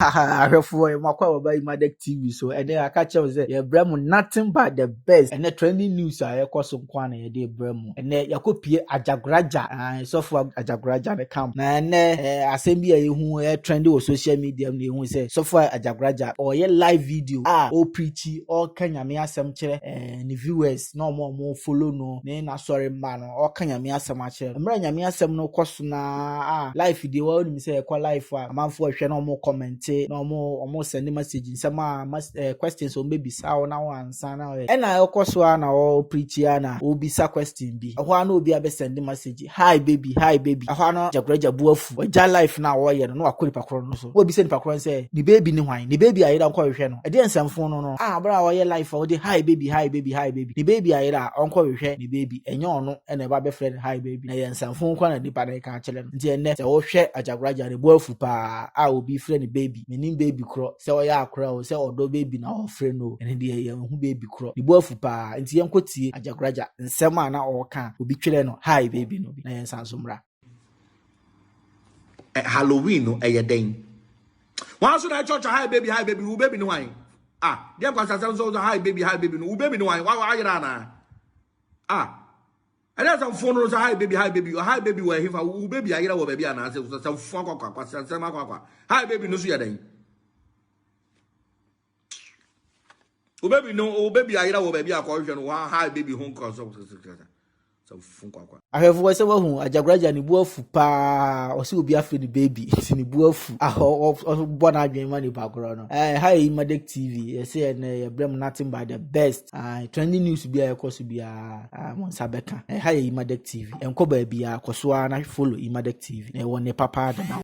Ahwefo makwa baba Imadek TV so and then I catch up say ye bremu nothing but the best and the trending news a yekoso nkwa na ye de bremu and then yakopie ajagraja so for ajagraja the camp na asem bi a yehu trendy on social media na yehu say so for ajagraja or ye live video o preachy or kanyame asem kire ni viewers no mo follow no na sorry man o kanyame asem a kire mra nyame asem no koso na live video wa ni say ekwa live a amanfo hwe no mo comment no mo send message nsema questions o maybe sa na wansa na e na ekoso na o preach ya na o bisa question bi ho na obi abe send message hi baby ho na jagraja buafu o ja life na wo ye no akori pakoro no so obi send pakoro say ni baby ni hwan ni baby ayira nkọ hwehwe no e de nsamfo no bra wo ye life o de hi baby ni baby ayira onkọ hwehwe ni baby enye ono na e ba be friend hi baby na ye nsamfo nkọ na dipa na ka chele no nti enne se wo hwe ajagraja de buafu pa obi friend baby menim baby kro se oya akra o se odo baby na o friend no ene de ye hu baby kro ni buafu pa nti yenkotie ajagraja nsem a na o ka obi twele no hi baby no bi na yensanso mra Halloween no den wan so na church hi baby u baby no wan dem kwa sasa so hi baby no u baby no wan wa yira na and then some phone no hi baby we hifa u baby ayira wo baby ana say some phone kwa some akwa hi baby no so ya den u baby ayira wo baby akwa hwe no wa hi baby hon cross some phone kwa ahefo se wahu ajagraja ni buafu pa o se obi afre ni baby ti ni buafu o bona adwen ma ni bakoro no hi Imadek TV you say na ye brem nothing but the best trending news bi a ekoso bi mon sabeka hi Imadek TV enko ba bi a koso na follow Imadek TV na won ne papa da